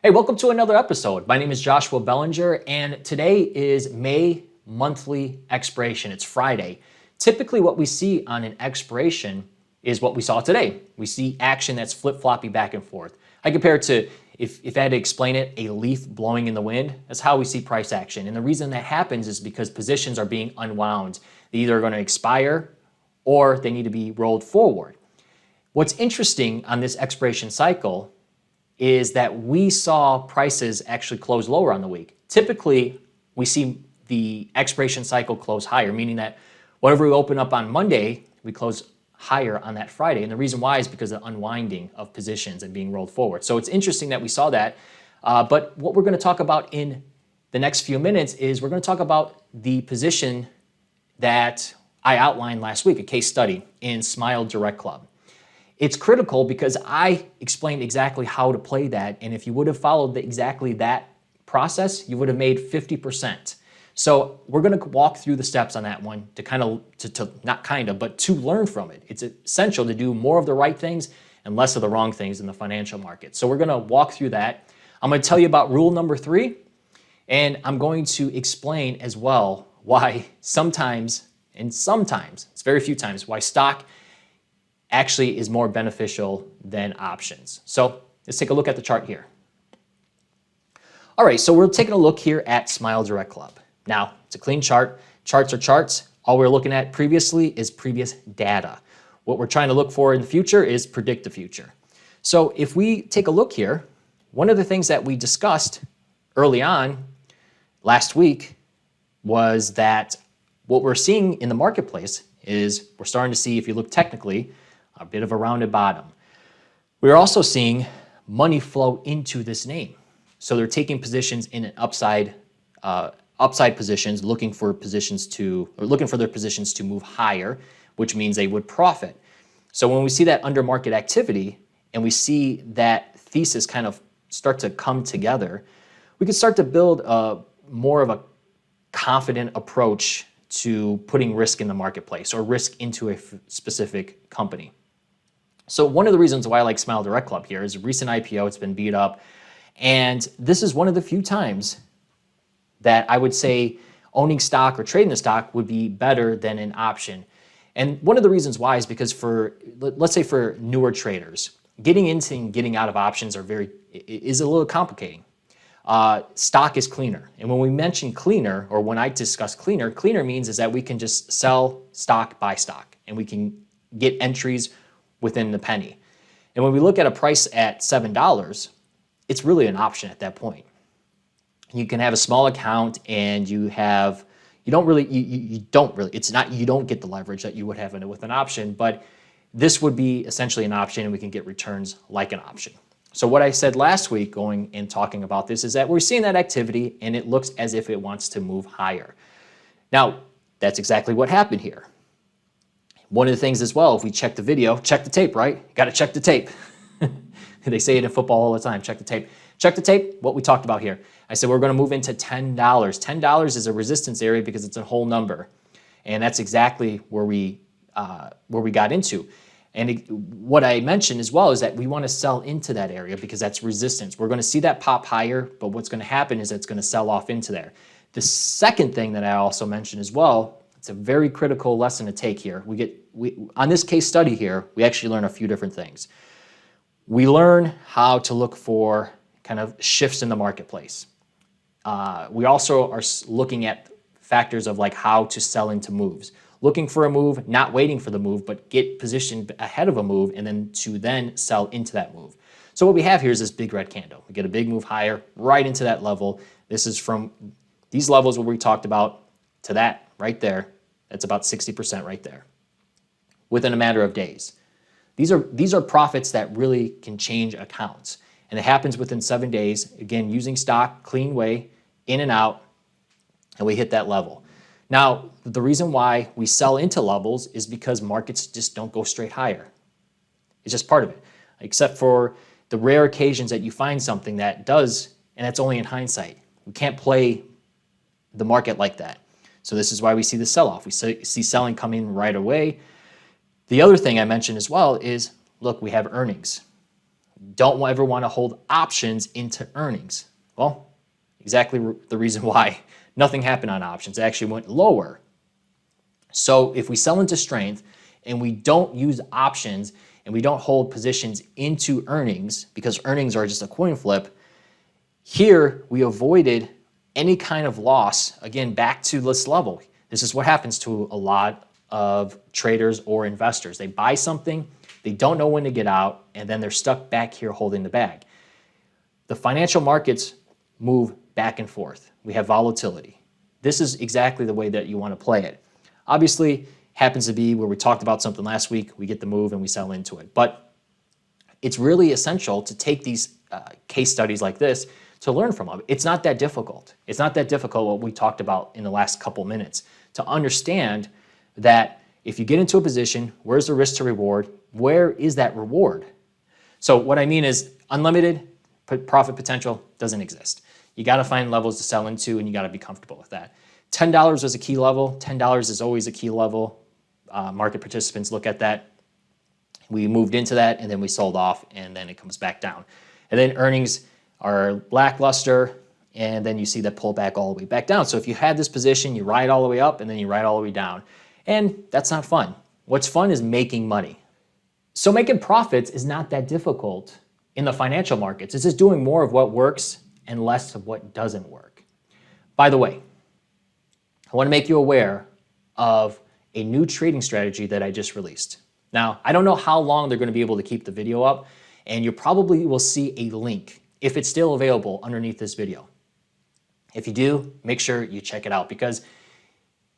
Hey, welcome to another episode. My name is Joshua Bellinger, and today is May monthly expiration. It's Friday. Typically, what we see on an expiration is what we saw today. We see action that's flip-floppy back and forth. I compare it to, if I had to explain it, a leaf blowing in the wind. That's how we see price action. And the reason that happens is because positions are being unwound. They either are going to expire or they need to be rolled forward. What's interesting on this expiration cycle is that we saw prices actually close lower on the week. Typically, we see the expiration cycle close higher, meaning that whatever we open up on Monday, we close higher on that Friday. And the reason why is because of the unwinding of positions and being rolled forward. So it's interesting that we saw that. But what we're going to talk about in the next few minutes is we're going to talk about the position that I outlined last week, a case study in Smile Direct Club. It's critical because I explained exactly how to play that, and if you would have followed exactly that process, you would have made 50%. So we're going to walk through the steps on that one to learn from it. It's essential to do more of the right things and less of the wrong things in the financial market. So we're going to walk through that. I'm going to tell you about rule number 3, and I'm going to explain as well why sometimes, it's very few times, why stock actually is more beneficial than options. So let's take a look at the chart here. All right, so we're taking a look here at Smile Direct Club. Now, it's a clean chart. Charts are charts. All we're looking at previously is previous data. What we're trying to look for in the future is predict the future. So if we take a look here, one of the things that we discussed early on last week was that what we're seeing in the marketplace is we're starting to see, if you look technically, a bit of a rounded bottom. We're also seeing money flow into this name. So they're taking positions in an upside positions, looking for their positions to move higher, which means they would profit. So when we see that under market activity and we see that thesis kind of start to come together, we can start to build more of a confident approach to putting risk in the marketplace or risk into a specific company. So one of the reasons why I like Smile Direct Club here is a recent IPO. It's been beat up. And this is one of the few times that I would say owning stock or trading the stock would be better than an option. And one of the reasons why is because let's say for newer traders, getting into and getting out of options is a little complicating. Stock is cleaner. And when we mention cleaner, or when I discuss cleaner means is that we can just sell stock by stock and we can get entries within the penny. And when we look at a price at $7, it's really an option at that point. You can have a small account and you don't get the leverage that you would have with an option, but this would be essentially an option and we can get returns like an option. So what I said last week going and talking about this is that we're seeing that activity and it looks as if it wants to move higher. Now, that's exactly what happened here. One of the things as well, if we check the video, check the tape, right? Got to check the tape. They say it in football all the time, check the tape. Check the tape, what we talked about here. I said we're going to move into $10. $10 is a resistance area because it's a whole number. And that's exactly where we got into. And what I mentioned as well is that we want to sell into that area because that's resistance. We're going to see that pop higher, but what's going to happen is it's going to sell off into there. The second thing that I also mentioned as well, it's a very critical lesson to take here. On this case study here, we actually learn a few different things. We learn how to look for kind of shifts in the marketplace. We also are looking at factors of like how to sell into moves. Looking for a move, not waiting for the move, but get positioned ahead of a move and then sell into that move. So what we have here is this big red candle. We get a big move higher right into that level. This is from these levels where we talked about to that right there. That's about 60% right there within a matter of days. These are profits that really can change accounts. And it happens within 7 days, again, using stock, clean way, in and out, and we hit that level. Now, the reason why we sell into levels is because markets just don't go straight higher. It's just part of it, except for the rare occasions that you find something that does, and that's only in hindsight. We can't play the market like that. So this is why we see the sell-off. We see selling come in right away. The other thing I mentioned as well is, look, we have earnings. don't ever want to hold options into earnings. Well, exactly the reason why nothing happened on options. It actually went lower. So if we sell into strength and we don't use options and we don't hold positions into earnings, because earnings are just a coin flip, here we avoided any kind of loss, again, back to this level. This is what happens to a lot of traders or investors. They buy something, they don't know when to get out, and then they're stuck back here holding the bag. The financial markets move back and forth. We have volatility. This is exactly the way that you want to play it. Obviously, happens to be where we talked about something last week, we get the move and we sell into it. But it's really essential to take these case studies like this to learn from them. It's not that difficult. It's not that difficult what we talked about in the last couple minutes to understand that if you get into a position, where's the risk to reward? Where is that reward? So what I mean is unlimited profit potential doesn't exist. You got to find levels to sell into and you got to be comfortable with that. $10 was a key level. $10 is always a key level. Market participants look at that. We moved into that and then we sold off and then it comes back down. And then earnings are lackluster and then you see that pull back all the way back down. So if you had this position, you ride all the way up and then you ride all the way down. And that's not fun. What's fun is making money. So making profits is not that difficult in the financial markets. It's just doing more of what works and less of what doesn't work. By the way, I want to make you aware of a new trading strategy that I just released. Now, I don't know how long they're going to be able to keep the video up, and you probably will see a link, if it's still available, underneath this video. If you do, make sure you check it out, because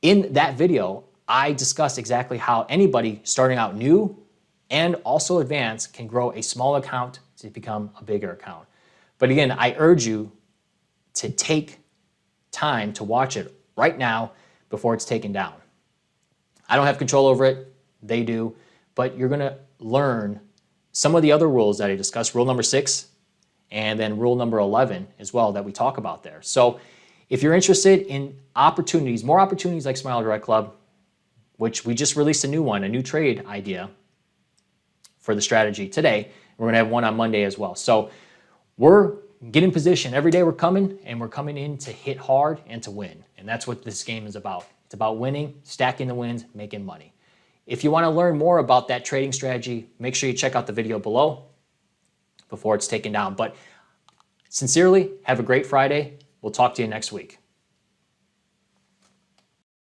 in that video, I discuss exactly how anybody starting out new and also advanced can grow a small account to become a bigger account. But again, I urge you to take time to watch it right now before it's taken down. I don't have control over it, they do, but you're gonna learn some of the other rules that I discussed, rule number 6, and then rule number 11 as well that we talk about there. So if you're interested in opportunities, more opportunities like Smile Direct Club, which we just released a new one, a new trade idea for the strategy today. We're gonna have one on Monday as well. So we're getting position. Every day we're coming, and we're coming in to hit hard and to win. And that's what this game is about. It's about winning, stacking the wins, making money. If you want to learn more about that trading strategy, make sure you check out the video below before it's taken down. But sincerely, have a great Friday. We'll talk to you next week.